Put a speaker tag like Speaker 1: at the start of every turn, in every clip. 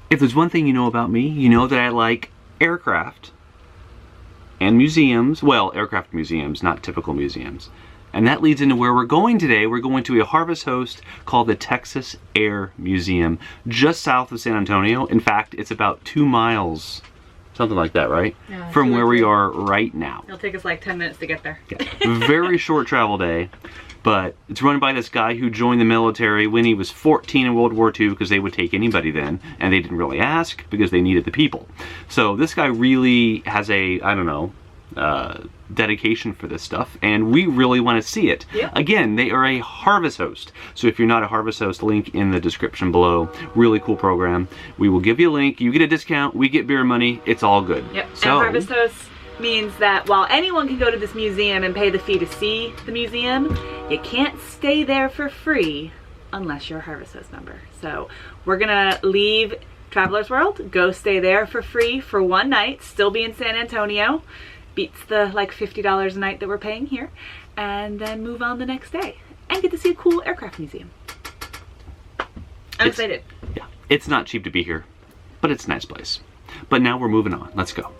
Speaker 1: If there's one thing you know about me, you know that I like aircraft and museums. Well, aircraft museums, not typical museums. And that leads into where we're going today. We're going to a harvest host called the Texas Air Museum, just south of San Antonio. In fact, it's about 2 miles, something like that, right?
Speaker 2: Yeah,
Speaker 1: from where we are right now.
Speaker 2: It'll take us like 10 minutes to get there.
Speaker 1: Yeah. Very short travel day, but it's run by this guy who joined the military when he was 14 in World War II, because they would take anybody then, and they didn't really ask because they needed the people. So this guy really has a, I don't know, dedication for this stuff, and we really want to see it.
Speaker 2: Yep.
Speaker 1: Again, they are a harvest host, so if you're not a harvest host, link in the description below. Really cool program. We will give you a link, you get a discount, we get beer money, it's all good.
Speaker 2: Yep.
Speaker 1: So,
Speaker 2: and harvest host means that while anyone can go to this museum and pay the fee to see the museum, you can't stay there for free unless you're a harvest host member. So we're gonna leave Travelers World, go stay there for free for one night, still be in San Antonio, beats the like $50 a night that we're paying here, and then move on the next day and get to see a cool aircraft museum. I'm excited.
Speaker 1: Yeah, it's not cheap to be here, but it's a nice place. But now we're moving on. Let's go.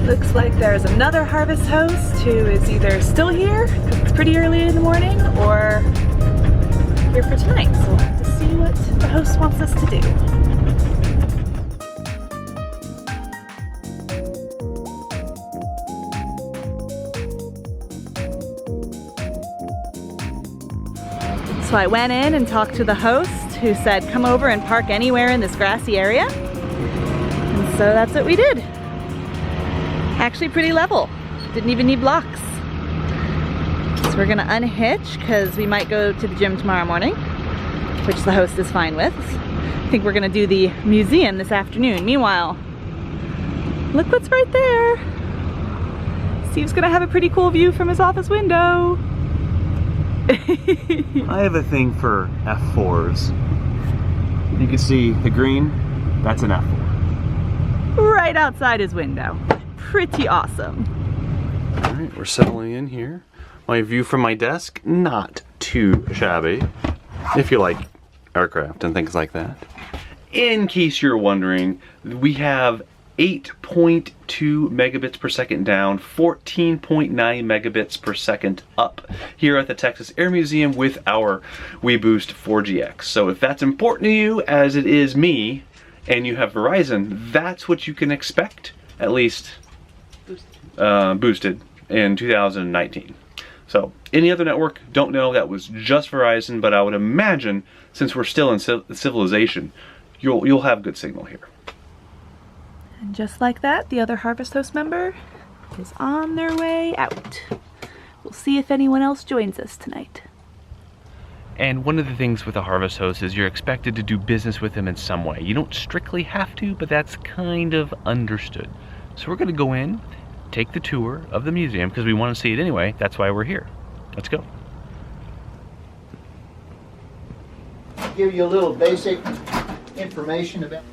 Speaker 2: Looks like there's another harvest host who is either still here, because it's pretty early in the morning, or here for tonight. So we'll have to see what the host wants us to do. So I went in and talked to the host, who said come over and park anywhere in this grassy area. And so that's what we did. Actually pretty level. Didn't even need blocks. So we're gonna unhitch because we might go to the gym tomorrow morning, which the host is fine with. I think we're gonna do the museum this afternoon. Meanwhile, look what's right there. Steve's gonna have a pretty cool view from his office window.
Speaker 1: I have a thing for F4s. You can see the green, that's an F4.
Speaker 2: Right outside his window. Pretty awesome.
Speaker 1: All right, we're settling in here. My view from my desk, not too shabby, if you like aircraft and things like that. In case you're wondering, we have 8.2 megabits per second down, 14.9 megabits per second up here at the Texas Air Museum with our WeBoost 4GX. So if that's important to you, as it is me, and you have Verizon, that's what you can expect, at least boosted in 2019. So any other network, don't know, that was just Verizon, but I would imagine since we're still in civilization, you'll have good signal here.
Speaker 2: And just like that, the other harvest host member is on their way out. We'll see if anyone else joins us tonight.
Speaker 1: And one of the things with a harvest host is you're expected to do business with them in some way. You don't strictly have to, but that's kind of understood. So we're gonna go in, take the tour of the museum because we want to see it anyway. That's why we're here. Let's go.
Speaker 3: Give you a little basic information about.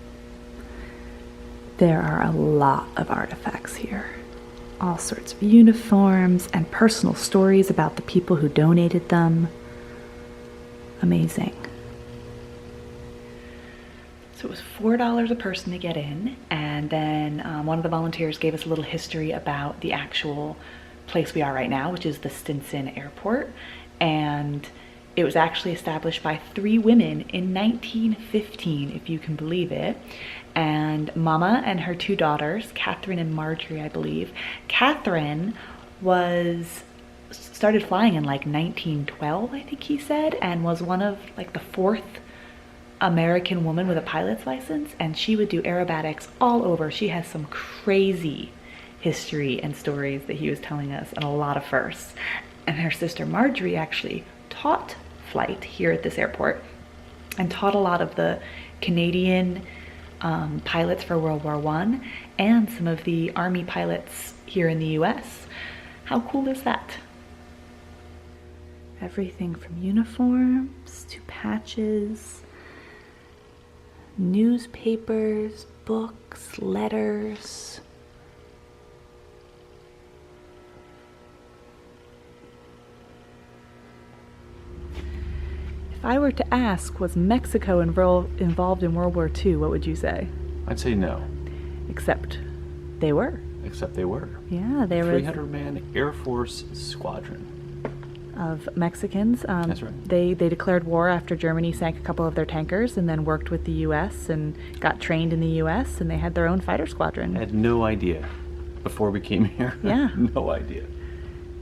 Speaker 2: There are a lot of artifacts here. All sorts of uniforms and personal stories about the people who donated them. Amazing. So it was $4 a person to get in, and then one of the volunteers gave us a little history about the actual place we are right now, which is the Stinson Airport. And it was actually established by 3 women in 1915, if you can believe it. And Mama and her 2 daughters, Catherine and Marjorie, I believe. Catherine started flying in like 1912, I think he said, and was one of like the 4th American woman with a pilot's license, and she would do aerobatics all over. She has some crazy history and stories that he was telling us, and a lot of firsts. And her sister Marjorie actually taught flight here at this airport, and taught a lot of the Canadian pilots for World War I and some of the Army pilots here in the US. How cool is that? Everything from uniforms to patches, newspapers, books, letters. If I were to ask, was Mexico involved in World War II, what would you say?
Speaker 1: I'd say no.
Speaker 2: Except they were.
Speaker 1: Except they were.
Speaker 2: Yeah, they were.
Speaker 1: 300-man Air Force squadron.
Speaker 2: Of Mexicans.
Speaker 1: That's right.
Speaker 2: They declared war after Germany sank a couple of their tankers and then worked with the U.S. and got trained in the U.S. and they had their own fighter squadron.
Speaker 1: I had no idea before we came here.
Speaker 2: Yeah.
Speaker 1: No idea.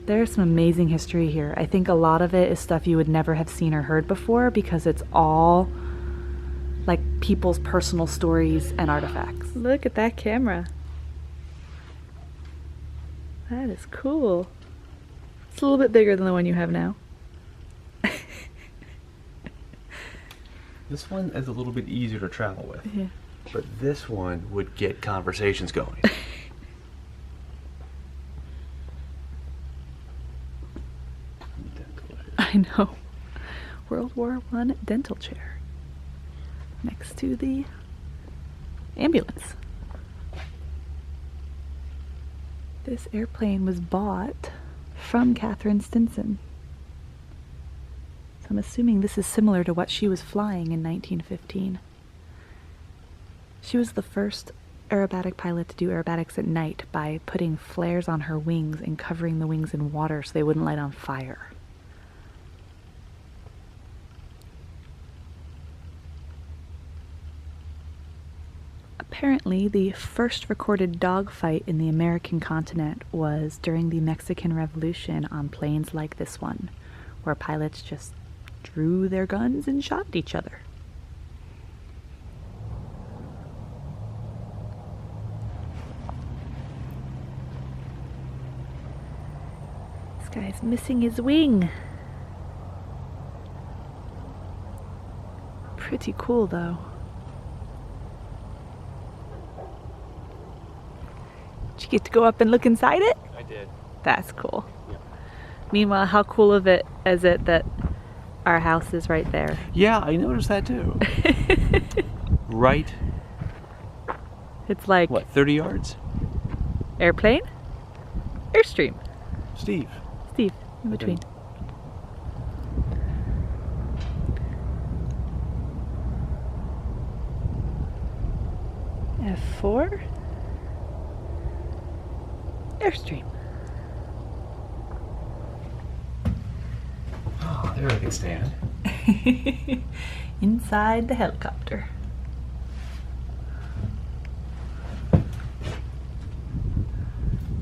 Speaker 2: There's some amazing history here. I think a lot of it is stuff you would never have seen or heard before because it's all like people's personal stories and artifacts. Look at that camera. That is cool. It's a little bit bigger than the one you have now.
Speaker 1: This one is a little bit easier to travel with.
Speaker 2: Yeah.
Speaker 1: But this one would get conversations going.
Speaker 2: I know. World War I dental chair. Next to the ambulance. This airplane was bought from Catherine Stinson. So I'm assuming this is similar to what she was flying in 1915. She was the first aerobatic pilot to do aerobatics at night by putting flares on her wings and covering the wings in water so they wouldn't light on fire. Apparently, the first recorded dogfight in the American continent was during the Mexican Revolution on planes like this one, where pilots just drew their guns and shot at each other. This guy's missing his wing. Pretty cool, though. Did you get to go up and look inside it?
Speaker 1: I did.
Speaker 2: That's cool.
Speaker 1: Yeah.
Speaker 2: Meanwhile, how cool is it that our house is right there?
Speaker 1: Yeah, I noticed that too. Right.
Speaker 2: It's like
Speaker 1: What, 30 yards?
Speaker 2: airplane, Airstream,
Speaker 1: Steve.
Speaker 2: Steve in between. F4, Airstream.
Speaker 1: Oh, there I can stand.
Speaker 2: Inside the helicopter.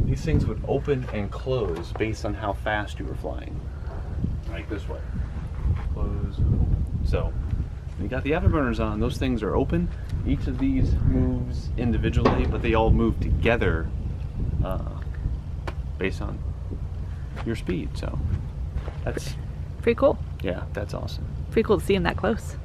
Speaker 1: These things would open and close based on how fast you were flying. Like this way. Close, open. So, when you got the afterburners on, those things are open. Each of these moves individually, but they all move together based on your speed. So, that's,
Speaker 2: Pretty cool.
Speaker 1: yeah, that's awesome.
Speaker 2: Pretty cool to see him that close.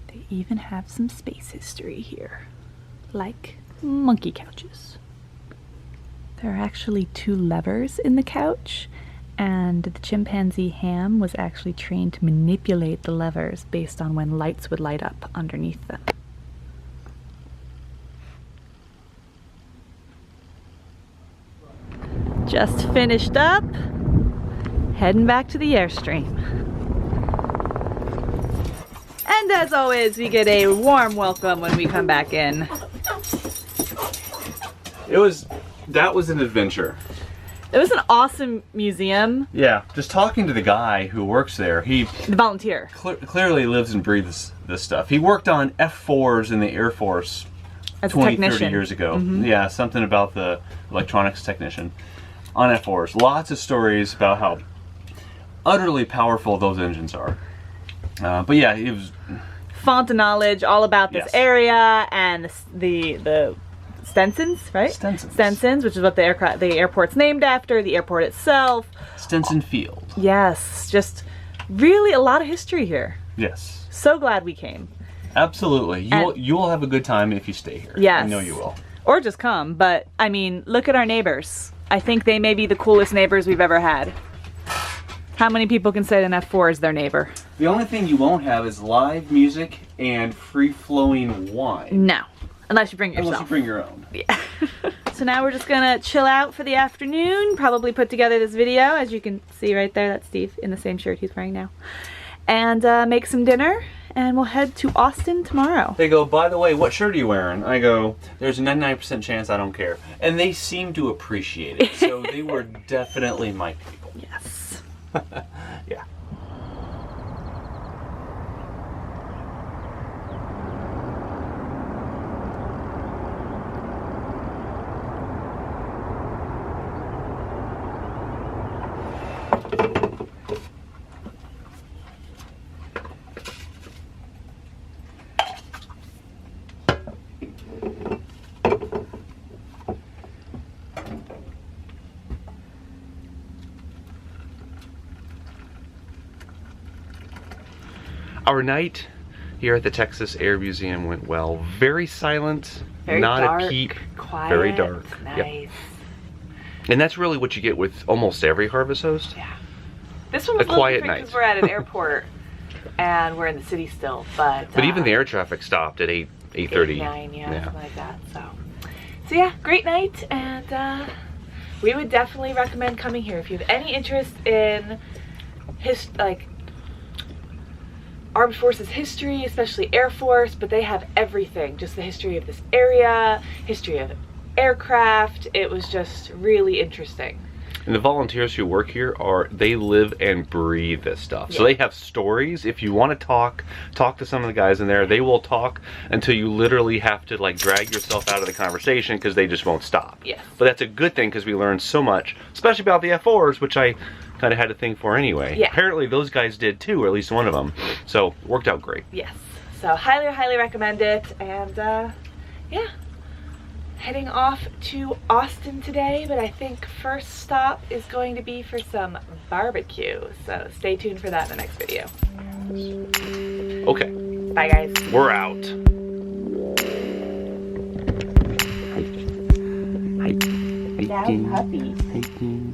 Speaker 2: They even have some space history here, like monkey couches. There are actually 2 levers in the couch, and the chimpanzee Ham was actually trained to manipulate the levers based on when lights would light up underneath them. Just finished up, heading back to the Airstream. And as always, we get a warm welcome when we come back in.
Speaker 1: That was an adventure.
Speaker 2: It was an awesome museum.
Speaker 1: Yeah, just talking to the guy who works there, he
Speaker 2: The volunteer.
Speaker 1: clearly lives and breathes this stuff. He worked on F4s in the Air Force
Speaker 2: As a
Speaker 1: 20, 30
Speaker 2: technician.
Speaker 1: years ago. Yeah, something about the electronics technician on F4s. Lots of stories about how utterly powerful those engines are. But yeah, it was...
Speaker 2: Font of knowledge all about this
Speaker 1: Yes.
Speaker 2: area and the Stinson's, right?
Speaker 1: Stinson's.
Speaker 2: Stinson's, which is what the airport's named after, the airport itself.
Speaker 1: Stinson Field.
Speaker 2: Yes, just really a lot of history here.
Speaker 1: Yes.
Speaker 2: So glad we came.
Speaker 1: Absolutely. You will have a good time if you stay here.
Speaker 2: Yes.
Speaker 1: I know you will.
Speaker 2: Or just come, but I mean, look at our neighbors. I think they may be the coolest neighbors we've ever had. How many people can say an F4 is their neighbor?
Speaker 1: The only thing you won't have is live music and free-flowing wine.
Speaker 2: No, unless you bring yourself.
Speaker 1: Unless you bring your own.
Speaker 2: Yeah. So now we're just gonna chill out for the afternoon, probably put together this video. As you can see right there, that's Steve in the same shirt he's wearing now. And make some dinner, and we'll head to Austin tomorrow.
Speaker 1: They go, by the way, what shirt are you wearing? I go, there's a 99% chance I don't care. And they seem to appreciate it, so they were definitely my people.
Speaker 2: Yes.
Speaker 1: Yeah. Our night here at the Texas Air Museum went well. Very silent,
Speaker 2: Very
Speaker 1: not
Speaker 2: dark,
Speaker 1: a peep,
Speaker 2: quiet,
Speaker 1: very dark.
Speaker 2: nice.
Speaker 1: Yep. And that's really what you get with almost every Harvest Host.
Speaker 2: Yeah. This one was
Speaker 1: A
Speaker 2: a little
Speaker 1: quiet
Speaker 2: different
Speaker 1: night.
Speaker 2: because we're at an airport and we're in the city still, but
Speaker 1: Even the air traffic stopped at 8:30.
Speaker 2: 9, yeah, something like that. So yeah, great night, and we would definitely recommend coming here if you have any interest in Armed Forces history, especially Air Force, but they have everything. Just the history of this area, history of aircraft. It was just really interesting.
Speaker 1: And the volunteers who work here they live and breathe this stuff. So they have stories. If you want to talk to some of the guys in there, they will talk until you literally have to like drag yourself out of the conversation because they just won't stop.
Speaker 2: Yes.
Speaker 1: But that's a good thing because we learned so much, especially about the F4s, which I kind of had a thing for anyway.
Speaker 2: Yeah.
Speaker 1: Apparently those guys did too, or at least one of them. So it worked out great.
Speaker 2: Yes. So highly, highly recommend it. And yeah, heading off to Austin today, but I think first stop is going to be for some barbecue. So stay tuned for that in the next video.
Speaker 1: Okay.
Speaker 2: Bye guys.
Speaker 1: We're out.
Speaker 2: Now puppies.